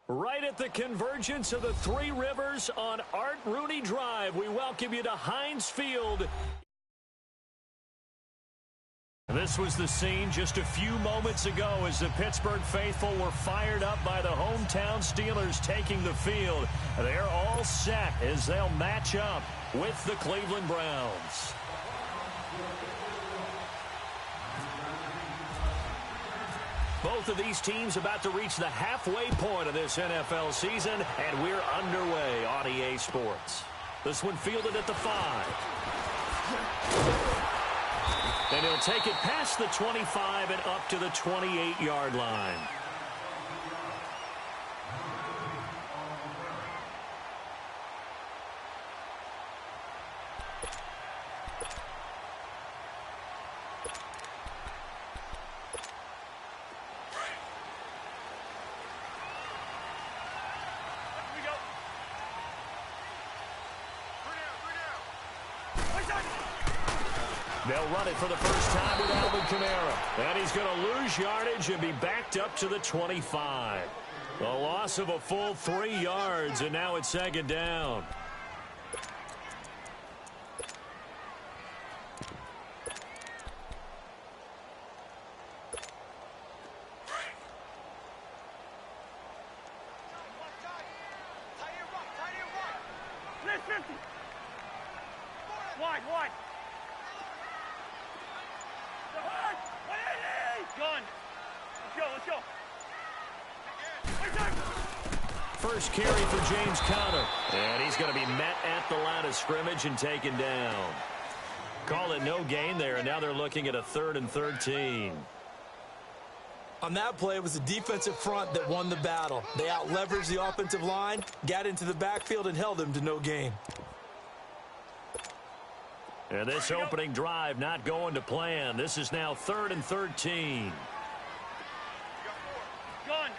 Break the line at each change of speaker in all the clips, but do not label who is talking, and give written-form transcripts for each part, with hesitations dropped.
Right at the convergence of the Three Rivers on Art Rooney Drive, we welcome you to Heinz Field. This was the scene just a few moments ago as the Pittsburgh faithful were fired up by the hometown Steelers taking the field. They're all set as they'll match up with the Cleveland Browns. Both of these teams about to reach the halfway point of this NFL season, and we're underway on EA Sports. This one fielded at the 5. And he'll take it past the 25 and up to the 28-yard line. They'll run it for the first time with Alvin Kamara. And he's going to lose yardage and be backed up to the 25. A loss of a full 3 yards, and now it's second down.
Wide. Gun. Let's go.
First carry for James Conner. And he's going to be met at the line of scrimmage and taken down. Call it no gain there, and now they're looking at a 3rd and 13.
On that play, it was the defensive front that won the battle. They out-leveraged the offensive line, got into the backfield, and held them to no gain.
And this opening drive not going to plan. This is now 3rd and 13.
Gun.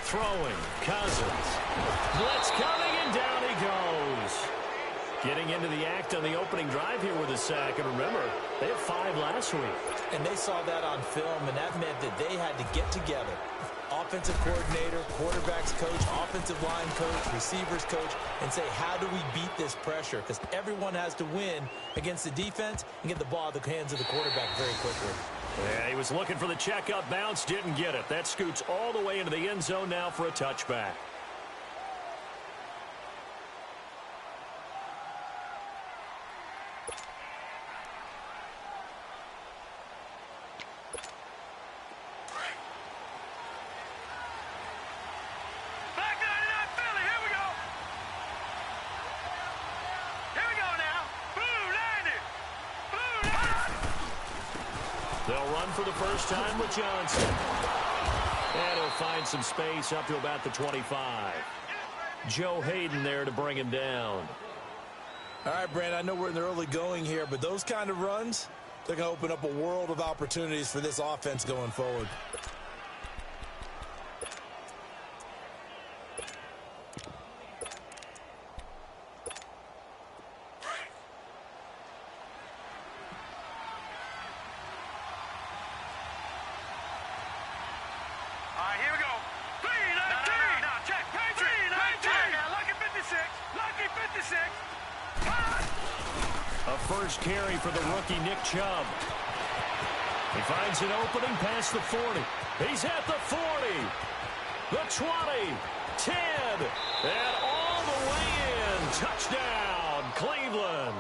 Throwing, Cousins. Blitz coming, and down he goes. Getting into the act on the opening drive here with a sack. And remember, they had 5 last week.
And they saw that on film, and that meant that they had to get together. Offensive coordinator, quarterbacks coach, offensive line coach, receivers coach, and say, how do we beat this pressure? Because everyone has to win against the defense and get the ball out of the hands of the quarterback very quickly.
Yeah, he was looking for the checkup bounce, didn't get it. That scoots all the way into the end zone now for a touchback. They'll run for the first time with Johnson. And he'll find some space up to about the 25. Joe Hayden there to bring him down.
All right, Brandon, I know we're in the early going here, but those kind of runs, they're going to open up a world of opportunities for this offense going forward.
A first carry for the rookie Nick Chubb. He finds an opening past the 40. He's at the 40, the 20, 10, and all the way in. Touchdown, Cleveland.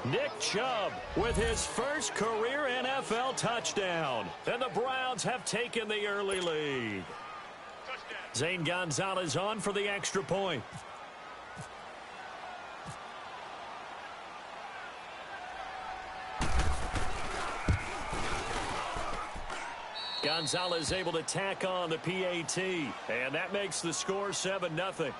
Nick Chubb with his first career NFL touchdown. And the Browns have taken the early lead. Zane Gonzalez on for the extra point. Gonzalez able to tack on the PAT, and that makes the score 7-0.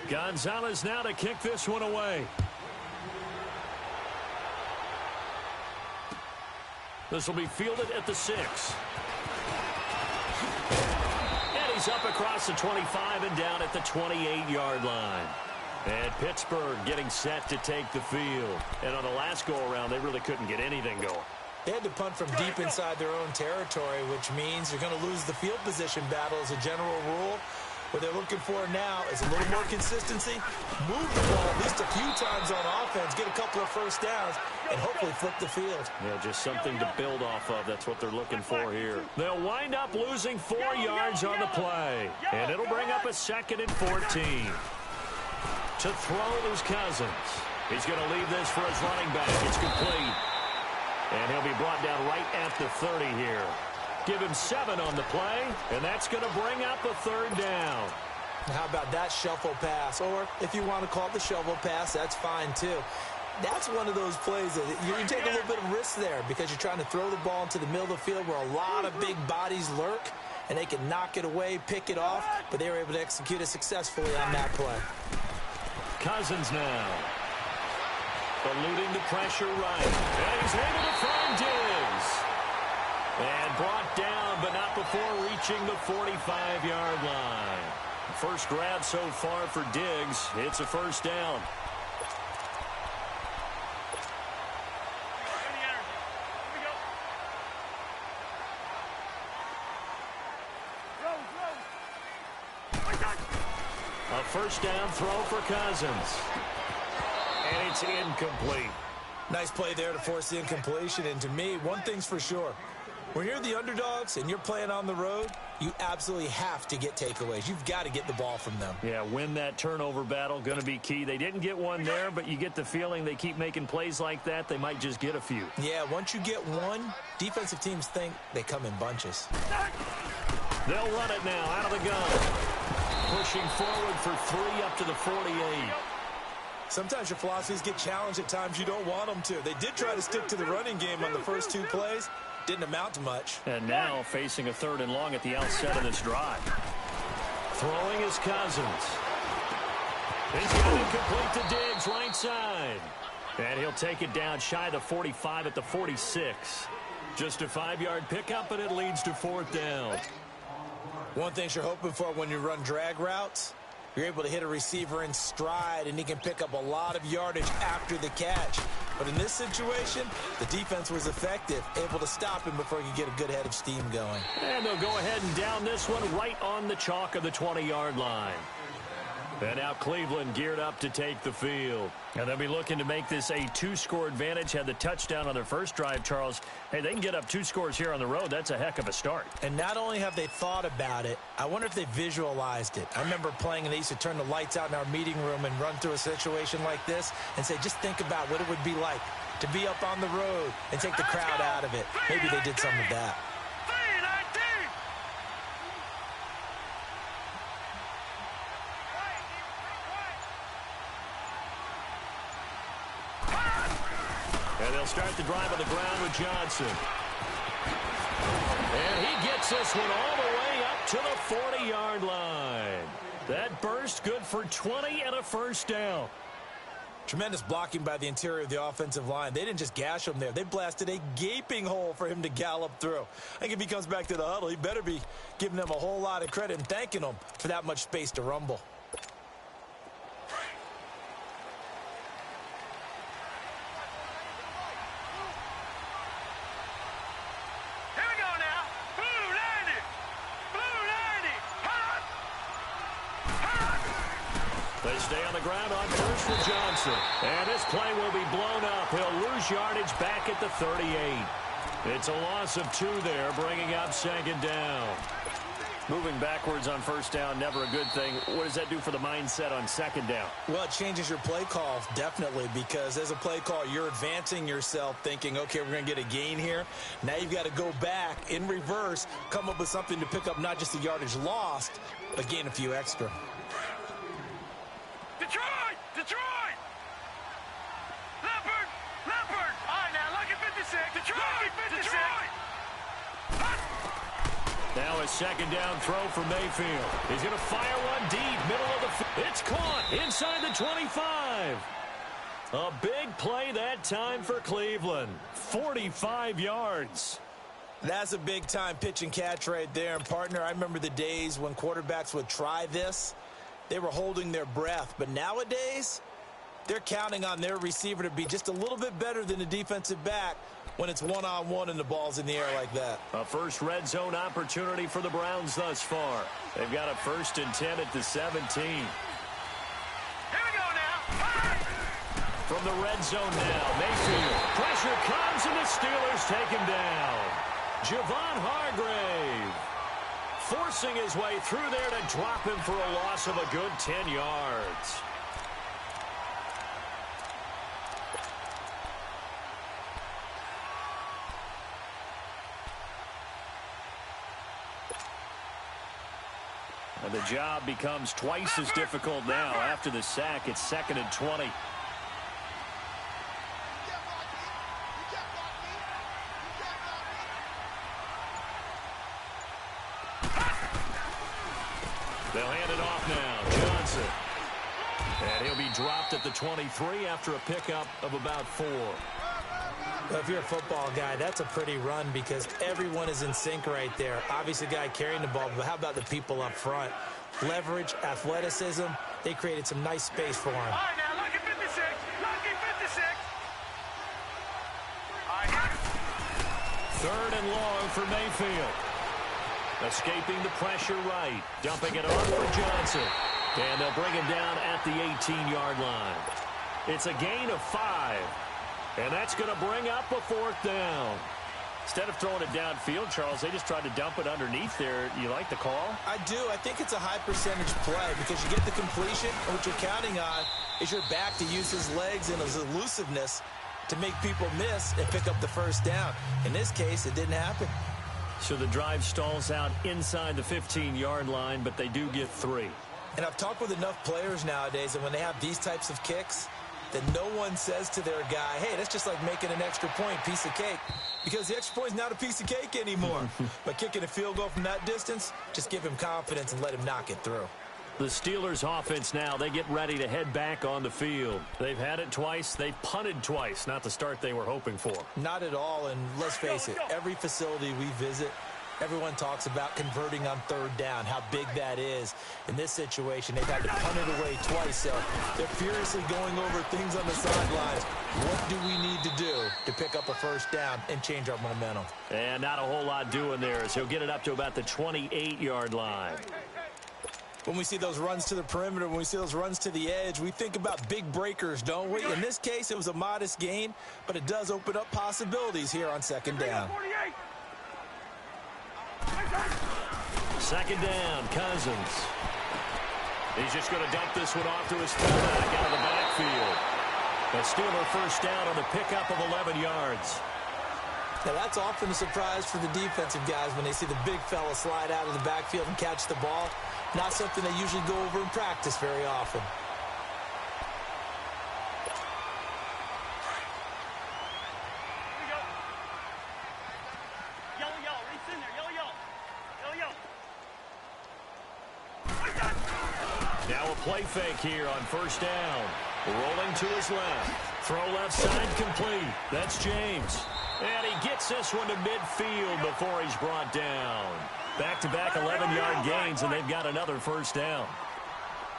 Gonzalez now to kick this one away. This will be fielded at the 6. And he's up across the 25 and down at the 28-yard line. And Pittsburgh getting set to take the field. And on the last go-around, they really couldn't get anything going.
They had to punt from deep inside their own territory, which means you're going to lose the field position battle as a general rule. What they're looking for now is a little more consistency, move the ball at least a few times on offense, get a couple of first downs, and hopefully flip the field.
Yeah, just something to build off of. That's what they're looking for here. They'll wind up losing 4 yards on the play, and it'll bring up a 2nd and 14. To throw is Cousins. He's going to leave this for his running back. It's complete. And he'll be brought down right at the 30 here. Give him 7 on the play, and that's going to bring up a 3rd down.
How about that shuffle pass? Or if you want to call it the shovel pass, that's fine too. That's one of those plays that you take a little bit of risk there because you're trying to throw the ball into the middle of the field where a lot of big bodies lurk, and they can knock it away, pick it off, but they were able to execute it successfully on that play.
Cousins now. Eluding the pressure right. And he's able to find Diggs. And brought down, but not before reaching the 45-yard line. First grab so far for Diggs. It's a 1st down. A 1st down throw for Cousins. And it's incomplete.
Nice play there to force the incompletion. And to me, one thing's for sure. When you're the underdogs and you're playing on the road, you absolutely have to get takeaways. You've got to get the ball from them.
Yeah, win that turnover battle, going to be key. They didn't get one there, but you get the feeling they keep making plays like that, they might just get a few.
Yeah, once you get one, defensive teams think they come in bunches.
They'll run it now out of the gun. Pushing forward for 3 up to the 48.
Sometimes your philosophies get challenged at times you don't want them to. They did try to stick to the running game on the first 2 plays. Didn't amount to much.
And now facing a 3rd and long at the outset of this drive. Throwing is Cousins. He's got it complete to Diggs, right side. And he'll take it down shy of the 45 at the 46. Just a 5-yard pickup, and it leads to 4th down.
One thing you're hoping for when you run drag routes, you're able to hit a receiver in stride, and he can pick up a lot of yardage after the catch. But in this situation, the defense was effective, able to stop him before he could get a good head of steam going.
And they'll go ahead and down this one right on the chalk of the 20-yard line. And now Cleveland geared up to take the field. And they'll be looking to make this a 2-score advantage. Had the touchdown on their first drive, Charles. Hey, they can get up 2 scores here on the road. That's a heck of a start.
And not only have they thought about it, I wonder if they visualized it. I remember playing and they used to turn the lights out in our meeting room and run through a situation like this and say, just think about what it would be like to be up on the road and take the crowd out of it. Maybe they did some of that.
And they'll start the drive on the ground with Johnson. And he gets this one all the way up to the 40-yard line. That burst good for 20 and a 1st down.
Tremendous blocking by the interior of the offensive line. They didn't just gash him there. They blasted a gaping hole for him to gallop through. I think if he comes back to the huddle, he better be giving them a whole lot of credit and thanking them for that much space to rumble.
They stay on the ground on first for Johnson. And this play will be blown up. He'll lose yardage back at the 38. It's a loss of 2 there, bringing up 2nd down. Moving backwards on 1st down, never a good thing. What does that do for the mindset on 2nd down?
Well, it changes your play call, definitely, because as a play call, you're advancing yourself thinking, okay, we're going to get a gain here. Now you've got to go back in reverse, come up with something to pick up not just the yardage lost, but gain a few extra.
Detroit! Detroit! Leopard! Leopard! All right, now, look at 56. Detroit! 56! Detroit!
Now a 2nd down throw for Mayfield. He's going to fire one deep, middle of the field. It's caught inside the 25. A big play that time for Cleveland. 45 yards.
That's a big-time pitch and catch right there. And, partner, I remember the days when quarterbacks would try this, they were holding their breath. But nowadays, they're counting on their receiver to be just a little bit better than the defensive back when it's one-on-one and the ball's in the air like that.
A first red zone opportunity for the Browns thus far. They've got a 1st and 10 at the 17.
Here we go now.
From the red zone now, Mayfield. Pressure comes, and the Steelers take him down. Javon Hargrave forcing his way through there to drop him for a loss of a good 10 yards. And the job becomes twice as difficult now after the sack. It's 2nd and 20. They'll hand it off now. Johnson. And he'll be dropped at the 23 after a pickup of about 4.
Well, if you're a football guy, that's a pretty run because everyone is in sync right there. Obviously, the guy carrying the ball, but how about the people up front? Leverage, athleticism, they created some nice space for him.
All right, now, look at 56. Look at 56. All right.
3rd and long for Mayfield. Escaping the pressure right. Dumping it off for Johnson. And they'll bring him down at the 18-yard line. It's a gain of 5. And that's going to bring up a 4th down. Instead of throwing it downfield, Charles, they just tried to dump it underneath there. You like the call?
I do. I think it's a high percentage play because you get the completion, and what you're counting on is your back to use his legs and his elusiveness to make people miss and pick up the 1st down. In this case, it didn't happen.
So the drive stalls out inside the 15-yard line, but they do get 3.
And I've talked with enough players nowadays, and when they have these types of kicks, that no one says to their guy, hey, that's just like making an extra point, piece of cake. Because the extra point is not a piece of cake anymore. But kicking a field goal from that distance, just give him confidence and let him knock it through.
The Steelers offense now, they get ready to head back on the field. They've had it twice. They've punted twice. Not the start they were hoping for.
Not at all, and let's face it, every facility we visit, everyone talks about converting on 3rd down, how big that is. In this situation, they've had to punt it away twice, so they're furiously going over things on the sidelines. What do we need to do to pick up a 1st down and change our momentum?
And not a whole lot doing there, as he'll get it up to about the 28-yard line.
When we see those runs to the perimeter, when we see those runs to the edge, we think about big breakers, don't we? In this case, it was a modest gain, but it does open up possibilities here on 2nd down.
2nd down, Cousins. He's just going to dump this one off to his fullback out of the backfield. A Steeler 1st down on the pickup of 11 yards.
Now, that's often a surprise for the defensive guys when they see the big fella slide out of the backfield and catch the ball. Not something they usually go over in practice very often.
Now a play fake here on 1st down. Rolling to his left. Throw left side complete. That's James. And he gets this one to midfield before he's brought down. Back-to-back 11-yard gains, and they've got another 1st down.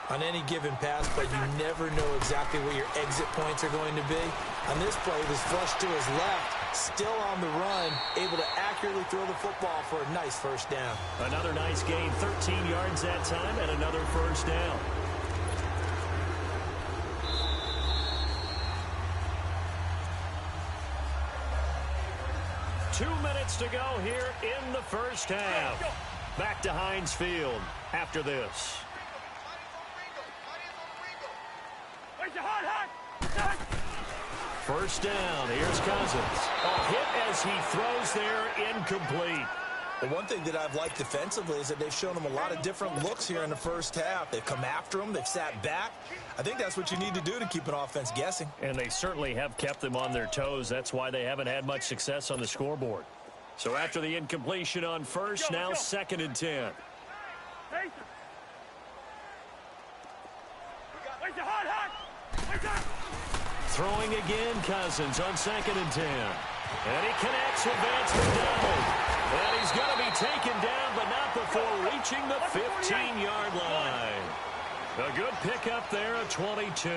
On any given pass play, you never know exactly where your exit points are going to be. On this play, he was flushed to his left, still on the run, able to accurately throw the football for a nice 1st down.
Another nice gain, 13 yards that time, and another 1st down. Two minutes to go here in the 1st half. Back to Heinz Field after this. First down, here's Cousins. A hit as he throws there, incomplete.
The one thing that I've liked defensively is that they've shown him a lot of different looks here in the 1st half. They've come after him, they've sat back. I think that's what you need to do to keep an offense guessing.
And they certainly have kept them on their toes. That's why they haven't had much success on the scoreboard. So after the incompletion on 1st, now 2nd and 10. Throwing again, Cousins on 2nd and 10. And he connects with Vance McDonald. And he's going to be taken down, but not before reaching the 15-yard line. A good pickup there at 22.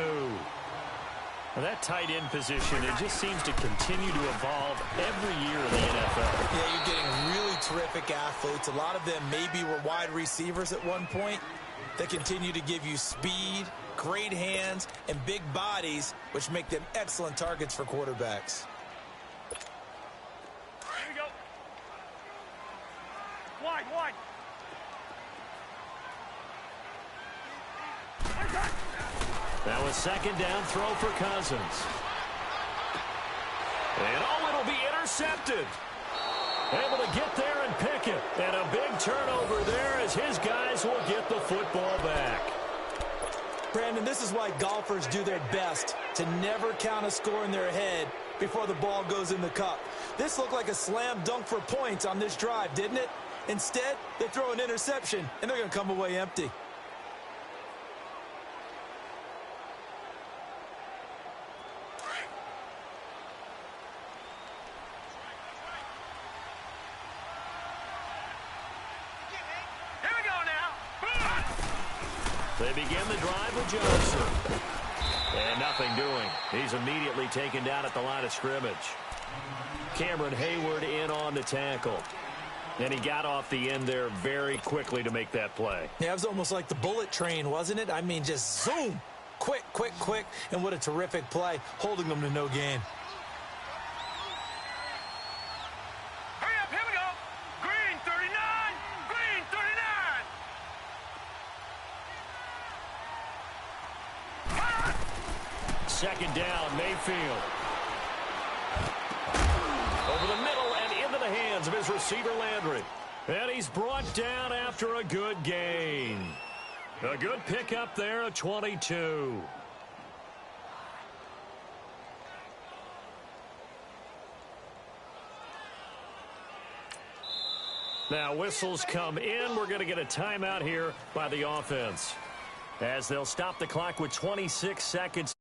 Now that tight end position, it just seems to continue to evolve every year in the NFL.
Yeah, you're getting really terrific athletes. A lot of them maybe were wide receivers at one point. They continue to give you speed, great hands, and big bodies, which make them excellent targets for quarterbacks.
Here we go. Wide, wide.
That was second down throw for Cousins. And it'll be intercepted. Able to get there and pick it. And a big turnover there as his guys will get the football back.
Brandon, this is why golfers do their best to never count a score in their head before the ball goes in the cup. This looked like a slam dunk for points on this drive, didn't it? Instead, they throw an interception, and they're going to come away empty.
They begin the drive with Johnson. And nothing doing. He's immediately taken down at the line of scrimmage. Cameron Hayward in on the tackle. And he got off the end there very quickly to make that play.
Yeah, it was almost like the bullet train, wasn't it? I mean, just zoom. Quick, quick, quick. And what a terrific play, holding them to no gain.
Hurry up, here we go. Green 39. Green 39.
Second down, Mayfield. Over the middle and into the hands of his receiver, Landry. And he's brought down after a good gain. A good pickup there at 22. Now whistles come in. We're going to get a timeout here by the offense, as they'll stop the clock with 26 seconds.